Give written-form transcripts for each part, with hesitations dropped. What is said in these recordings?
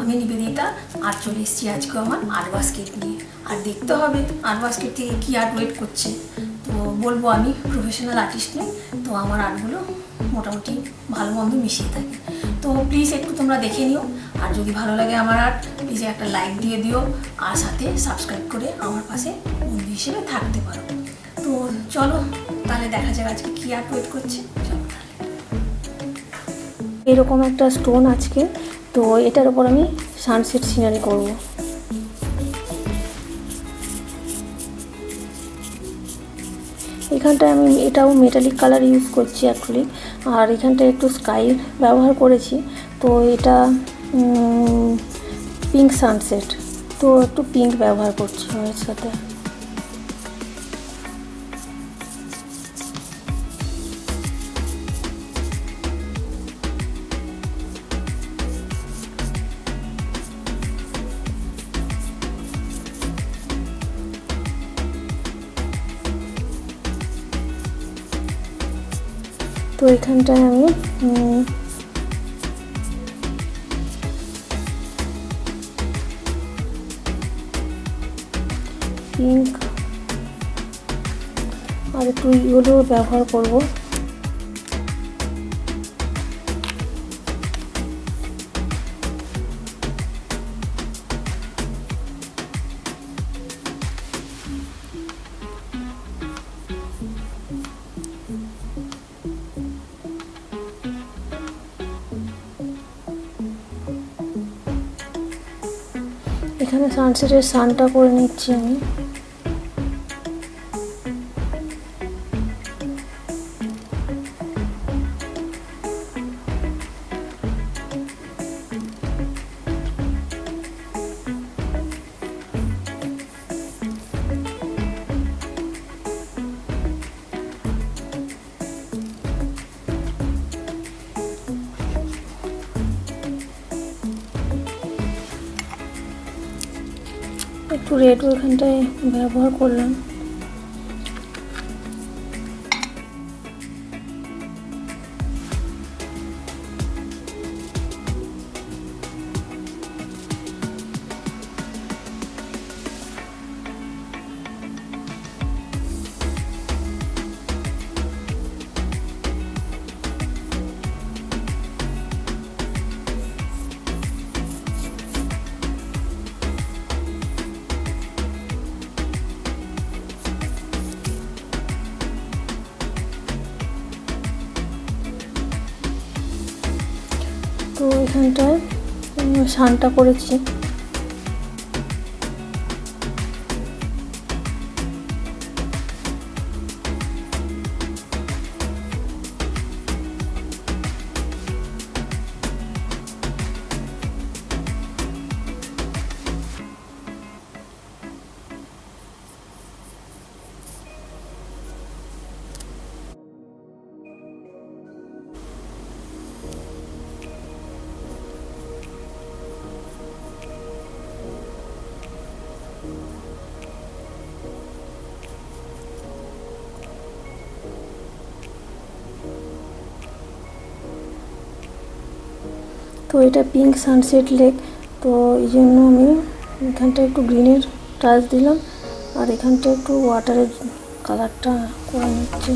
আমি নিবেদিতা আর চলে এসেছি আজকে আমার আর্ট বাস্কেট নিয়ে। আর দেখতে হবে আর্ট বাস্কেট থেকে কী আর্ট ওয়েট করছে। তো বলবো আমি প্রফেশনাল আর্টিস্ট নই, তো আমার আর্টগুলো মোটামুটি ভালো মন্দ মিশিয়ে থাকে। তো প্লিজ একটু তোমরা দেখে নিও, আর যদি ভালো লাগে আমার আর্ট প্লিজ একটা লাইক দিয়ে দিও, আর সাথে সাবস্ক্রাইব করে আমার পাশে বন্ধু হিসেবে থাকতে পারো। তো চলো তাহলে দেখা যাক আজকে কী আর্ট ওয়েট করছে। চলো তাহলে। এরকম একটা স্টোন আজকে, তো এটার উপর আমি সানসেট সিনারি করব। এখানটায় আমি এটাও মেটালিক কালার ইউজ করছি অ্যাক্রিলিক, আর এখানটায় একটু স্কাই ব্যবহার করেছি। তো এটা পিঙ্ক সানসেট, তো একটু পিঙ্ক ব্যবহার করছি এর সাথে। তো এখানটায় আমি পিঙ্ক আর একটু ইয়েলো ব্যবহার করব। এখানে সানসেটের সানটা করে নিচ্ছি আমি। একটু রেডও এখানটায় ব্যবহার করলাম। তো এখানটায় সানটা করেছি। তো এটা পিঙ্ক সানসেট লেক, তো এই জন্য আমি এখানটা একটু গ্রিনের টাচ দিলাম, আর এখানটা একটু ওয়াটারের কালারটা করে নিচ্ছি।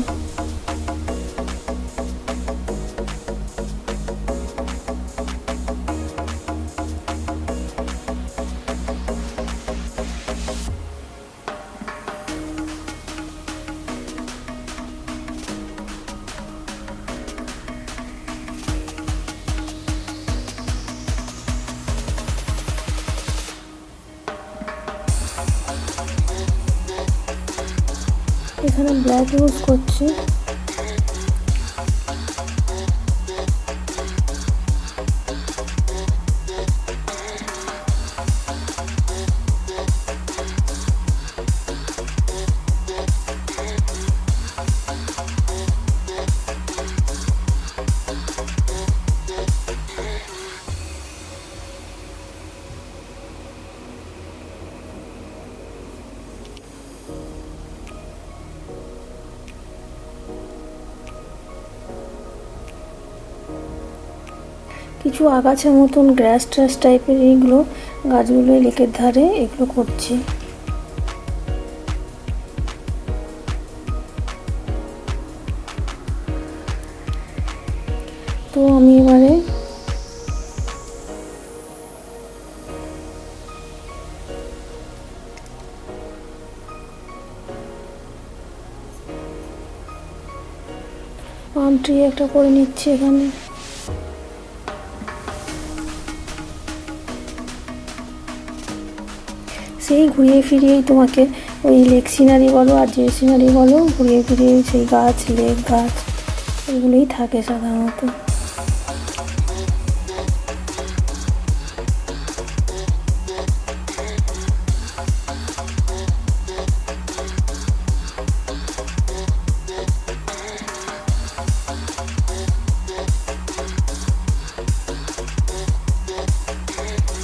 এখানে ব্ল্যাক ইউজ করছি। কিছু আগাছা মতন গ্রাস ট্রাস টাইপের এইগুলো গাছগুলো লেকের ধারে এগুলো করছি। তো আমি এবারে পাম ট্রি একটা করে নিচ্ছি এখানে। সেই ঘুরিয়ে ফিরিয়েই তোমাকে ওই লেক সিনারি বলো আর যে সিনারি বলো, ঘুরিয়ে ফিরিয়ে সেই গাছ, লেক, গাছ এগুলোই থাকে সাধারণত।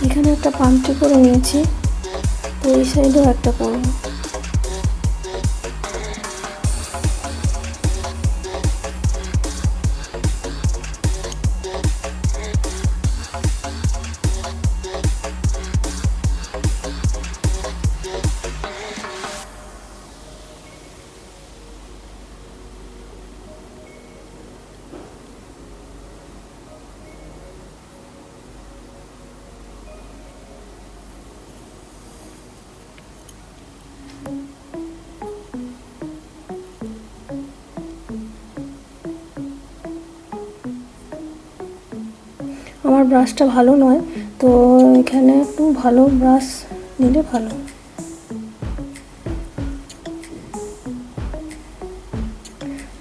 এখানে একটা পাম ট্রি করে নিয়েছি, তো এই সাইডেও একটা করবো। আমার ব্রাশটা ভালো নয়, তো এখানে একটু ভালো ব্রাশ নিলে ভালো।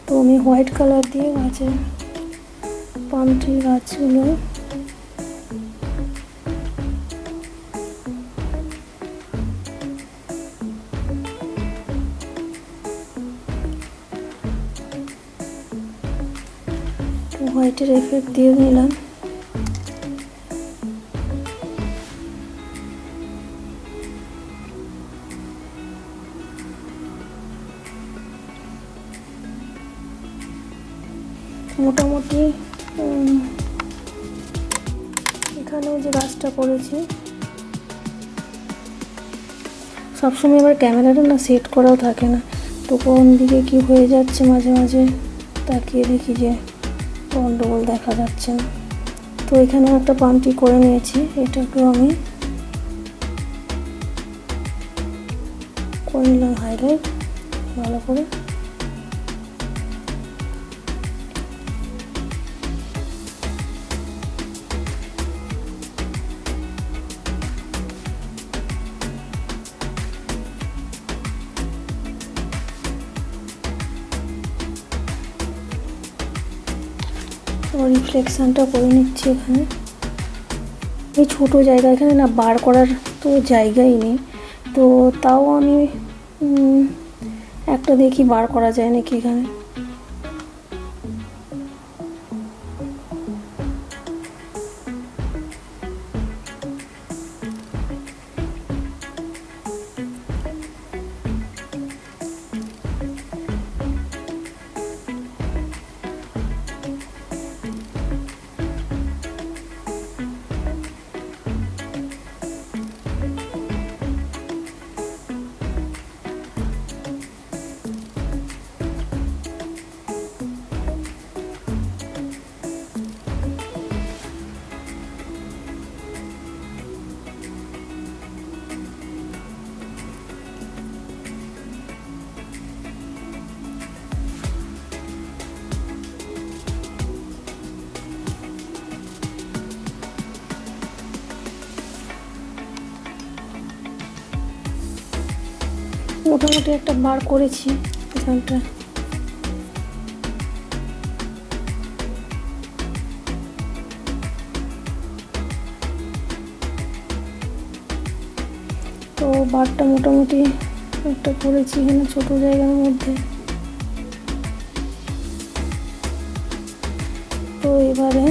তো আমি হোয়াইট কালার দিয়ে গাছের পাম ট্রি গাছগুলো হোয়াইটের এফেক্ট দিয়ে নিলাম। মোটামুটি এখানেও যে গাছটা করেছি, সবসময় আবার ক্যামেরাটা না সেট করাও থাকে না, তো কোন দিকে কি হয়ে যাচ্ছে মাঝে মাঝে তাকিয়ে দেখি যে গন্ডগোল দেখা যাচ্ছে না। তো এখানেও একটা পাম ট্রি করে নিয়েছি, এটাকেও আমি করে নিলাম হাইলাইট ভালো করে। রিফ্লেকশনটা করে নিচ্ছি এখানে। এই ছোটো জায়গা, এখানে না বার করার তো জায়গাই নেই, তো তাও আমি একটা দেখি বার করা যায় নাকি এখানে। মোটামুটি একটা বার করেছি এখানটা। তো বারটা মোটামুটি একটা করেছি এখানে ছোট জায়গার মধ্যে। তো এবারে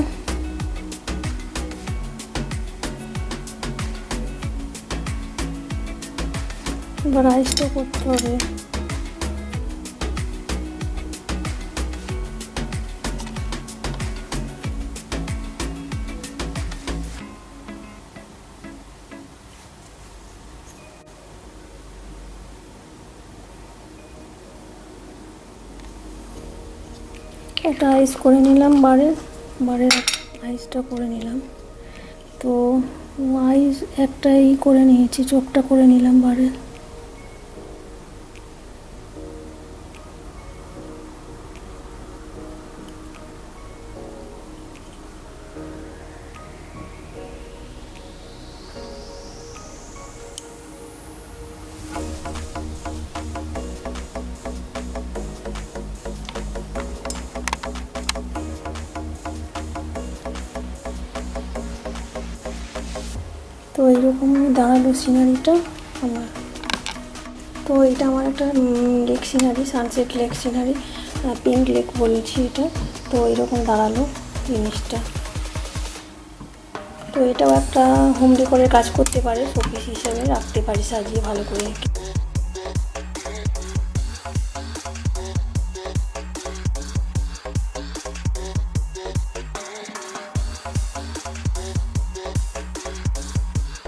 আইসটা করতে হবে। একটা আইস করে নিলাম, বারের আইসটা করে নিলাম। তো আইস একটাই করে নিয়েছি, চোখটা করে নিলাম বারের। তো এইরকমই দাঁড়ালো সিনারিটা আমার। তো এটা আমার একটা lake scenery, sunset lake scenery, pink lake বলছি এটা। তো এইরকম দাঁড়ালো জিনিসটা। তো এটাও একটা হোম ডেকোরের কাজ করতে পারে, শোপিস হিসেবে রাখতে পারি সাজিয়ে ভালো করে।